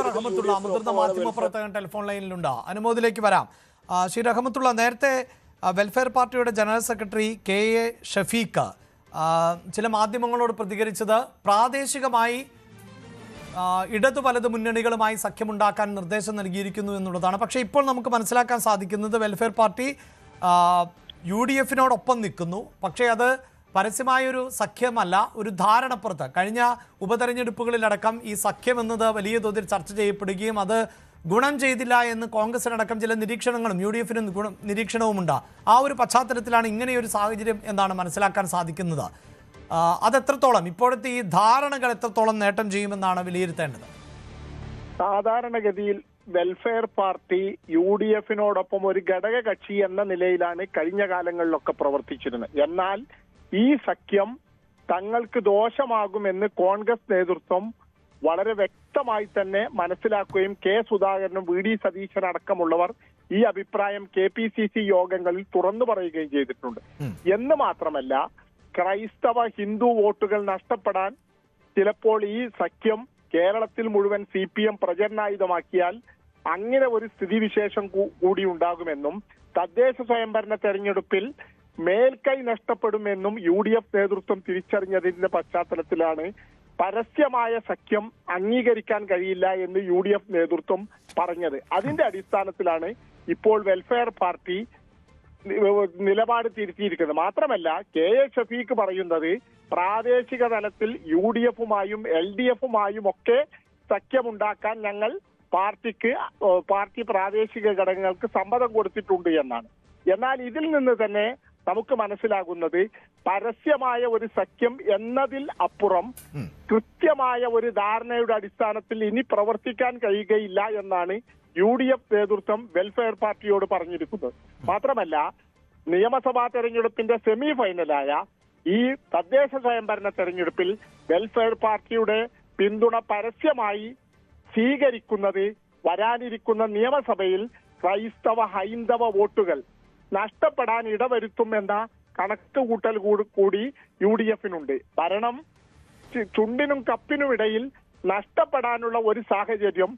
റഹ്മത്തുള്ള മുതിർന്ന മാധ്യമപ്രവർത്തകൻ ടെലിഫോൺ ലൈനിലുണ്ട്. അനുമോദിലേക്ക് വരാം. ശ്രീ റഹ്മത്തുള്ള, നേരത്തെ വെൽഫെയർ പാർട്ടിയുടെ ജനറൽ സെക്രട്ടറി KA ഷഫീഖ് ചില മാധ്യമങ്ങളോട് പ്രതികരിച്ചത് പ്രാദേശികമായി ഇടതു വലത് മുന്നണികളുമായി സഖ്യമുണ്ടാക്കാൻ നിർദ്ദേശം നൽകിയിരിക്കുന്നു എന്നുള്ളതാണ്. പക്ഷേ ഇപ്പോൾ നമുക്ക് മനസ്സിലാക്കാൻ സാധിക്കുന്നത് വെൽഫെയർ പാർട്ടി UDF-നോടൊപ്പം നിൽക്കുന്നു. പക്ഷേ അത് പരസ്യമായൊരു സഖ്യമല്ല, ഒരു ധാരണപ്പുറത്ത് കഴിഞ്ഞ ഉപതെരഞ്ഞെടുപ്പുകളിലടക്കം ഈ സഖ്യം എന്നത് വലിയ തോതിൽ ചർച്ച ചെയ്യപ്പെടുകയും അത് ഗുണം ചെയ്തില്ല എന്ന് കോൺഗ്രസിനടക്കം ചില നിരീക്ഷണങ്ങളും UDF-നും നിരീക്ഷണവുമുണ്ട്. ആ ഒരു പശ്ചാത്തലത്തിലാണ് ഇങ്ങനെയൊരു സാഹചര്യം എന്നാണ് മനസ്സിലാക്കാൻ സാധിക്കുന്നത്. അതെത്രത്തോളം ഇപ്പോഴത്തെ ഈ ധാരണകൾ എത്രത്തോളം നേട്ടം ചെയ്യുമെന്നാണ് വിലയിരുത്തേണ്ടത്? സാധാരണഗതിയിൽ വെൽഫെയർ പാർട്ടി UDF-നോടൊപ്പം ഒരു ഘടക കക്ഷി എന്ന നിലയിലാണ് കഴിഞ്ഞ കാലങ്ങളിലൊക്കെ പ്രവർത്തിച്ചിരുന്നത്. എന്നാൽ ഈ സഖ്യം തങ്ങൾക്ക് ദോഷമാകുമെന്ന് കോൺഗ്രസ് നേതൃത്വം വളരെ വ്യക്തമായി തന്നെ മനസ്സിലാക്കുകയും K. സുധാകരനും VD സതീശൻ അടക്കമുള്ളവർ ഈ അഭിപ്രായം KPCC യോഗങ്ങളിൽ തുറന്നു പറയുകയും ചെയ്തിട്ടുണ്ട്. എന്ന് മാത്രമല്ല, ക്രൈസ്തവ ഹിന്ദു വോട്ടുകൾ നഷ്ടപ്പെടാൻ ചിലപ്പോൾ ഈ സഖ്യം കേരളത്തിൽ മുഴുവൻ CPM പ്രചരണായുധമാക്കിയാൽ അങ്ങനെ ഒരു സ്ഥിതിവിശേഷം കൂടി ഉണ്ടാകുമെന്നും തദ്ദേശ സ്വയംഭരണ തെരഞ്ഞെടുപ്പിൽ മേൽക്കൈ നഷ്ടപ്പെടുമെന്നും UDF നേതൃത്വം തിരിച്ചറിഞ്ഞതിന്റെ പശ്ചാത്തലത്തിലാണ് പരസ്യമായ സഖ്യം അംഗീകരിക്കാൻ കഴിയില്ല എന്ന് UDF നേതൃത്വം പറഞ്ഞത്. അതിന്റെ അടിസ്ഥാനത്തിലാണ് ഇപ്പോൾ വെൽഫെയർ പാർട്ടി നിലപാട് തിരുത്തിയിരിക്കുന്നത്. മാത്രമല്ല, KA ഷഫീഖ് പറയുന്നത് പ്രാദേശിക തലത്തിൽ UDF-ഉമായും LDF-ഉമായും ഒക്കെ സഖ്യമുണ്ടാക്കാൻ ഞങ്ങൾ പാർട്ടി പ്രാദേശിക ഘടകങ്ങൾക്ക് സമ്മതം കൊടുത്തിട്ടുണ്ട് എന്നാണ്. എന്നാൽ ഇതിൽ നിന്ന് തന്നെ നമുക്ക് മനസ്സിലാകുന്നത് പരസ്യമായ ഒരു സഖ്യം എന്നതിൽ അപ്പുറം കൃത്യമായ ഒരു ധാരണയുടെ അടിസ്ഥാനത്തിൽ ഇനി പ്രവർത്തിക്കാൻ കഴിയുകയില്ല എന്നാണ് UDF നേതൃത്വം വെൽഫെയർ പാർട്ടിയോട് പറഞ്ഞിരിക്കുന്നത്. മാത്രമല്ല, നിയമസഭാ തെരഞ്ഞെടുപ്പിന്റെ സെമി ഫൈനലായ ഈ തദ്ദേശ സ്വയംഭരണ തെരഞ്ഞെടുപ്പിൽ വെൽഫെയർ പാർട്ടിയുടെ പിന്തുണ പരസ്യമായി സ്വീകരിക്കുന്നത് വരാനിരിക്കുന്ന നിയമസഭയിൽ ക്രൈസ്തവ ഹൈന്ദവ വോട്ടുകൾ നഷ്ടപ്പെടാൻ ഇടവരുത്തുമെന്ന കണക്കുകൂട്ടൽ കൂടി UDF-നുണ്ട്. ഭരണം ചുണ്ടിനും കപ്പിനും ഇടയിൽ നഷ്ടപ്പെടാനുള്ള ഒരു സാഹചര്യം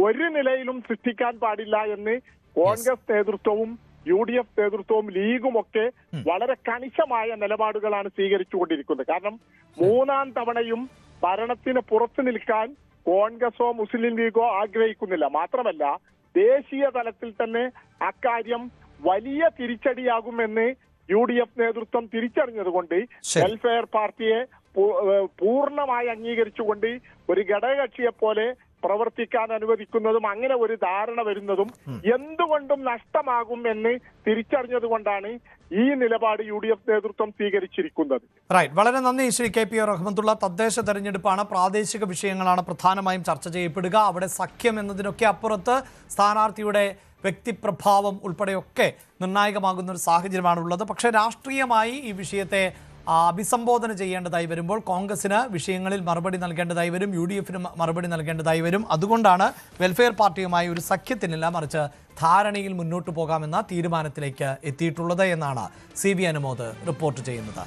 ഒരു നിലയിലും സൃഷ്ടിക്കാൻ പാടില്ല എന്ന് കോൺഗ്രസ് നേതൃത്വവും UDF നേതൃത്വവും ലീഗും ഒക്കെ വളരെ കണിശമായ നിലപാടുകളാണ് സ്വീകരിച്ചുകൊണ്ടിരിക്കുന്നത്. കാരണം മൂന്നാം തവണയും ഭരണത്തിന് പുറത്തു നിൽക്കാൻ കോൺഗ്രസോ മുസ്ലിം ലീഗോ ആഗ്രഹിക്കുന്നില്ല. മാത്രമല്ല, ദേശീയ തലത്തിൽ തന്നെ അക്കാര്യം വലിയ തിരിച്ചടിയാകുമെന്ന് UDF നേതൃത്വം തിരിച്ചറിഞ്ഞതുകൊണ്ട് വെൽഫെയർ പാർട്ടിയെ പൂർണ്ണമായി അംഗീകരിച്ചുകൊണ്ട് ഒരു ഘടകകക്ഷിയെ പോലെ പ്രവർത്തിക്കാൻ അനുവദിക്കുന്നതും അങ്ങനെ ഒരു ധാരണ വരുന്നതും എന്തുകൊണ്ടും നഷ്ടമാകും എന്ന് തിരിച്ചറിഞ്ഞതുകൊണ്ടാണ് ഈ നിലപാട് UDF നേതൃത്വം സ്വീകരിച്ചിരിക്കുന്നത്. വളരെ നന്ദി ശ്രീ KP റഹ്മത്തുള്ള. തദ്ദേശ തെരഞ്ഞെടുപ്പാണ്, പ്രാദേശിക വിഷയങ്ങളാണ് പ്രധാനമായും ചർച്ച ചെയ്യപ്പെടുക. അവിടെ സഖ്യം എന്നതിനൊക്കെ അപ്പുറത്ത് സ്ഥാനാർത്ഥിയുടെ വ്യക്തിപ്രഭാവം ഉൾപ്പെടെയൊക്കെ നിർണായകമാകുന്ന ഒരു സാഹചര്യമാണുള്ളത്. പക്ഷേ രാഷ്ട്രീയമായി ഈ വിഷയത്തെ അഭിസംബോധന ചെയ്യേണ്ടതായി വരുമ്പോൾ കോൺഗ്രസിന് വിഷയങ്ങളിൽ മറുപടി നൽകേണ്ടതായി വരും, UDF-ന് മറുപടി നൽകേണ്ടതായി വരും. അതുകൊണ്ടാണ് വെൽഫെയർ പാർട്ടിയുമായി ഒരു സഖ്യത്തിനില്ല, മറിച്ച് ധാരണയിൽ മുന്നോട്ട് പോകാമെന്ന തീരുമാനത്തിലേക്ക് എത്തിയിട്ടുള്ളത് എന്നാണ് CB അനുമോദ് റിപ്പോർട്ട് ചെയ്യുന്നത്.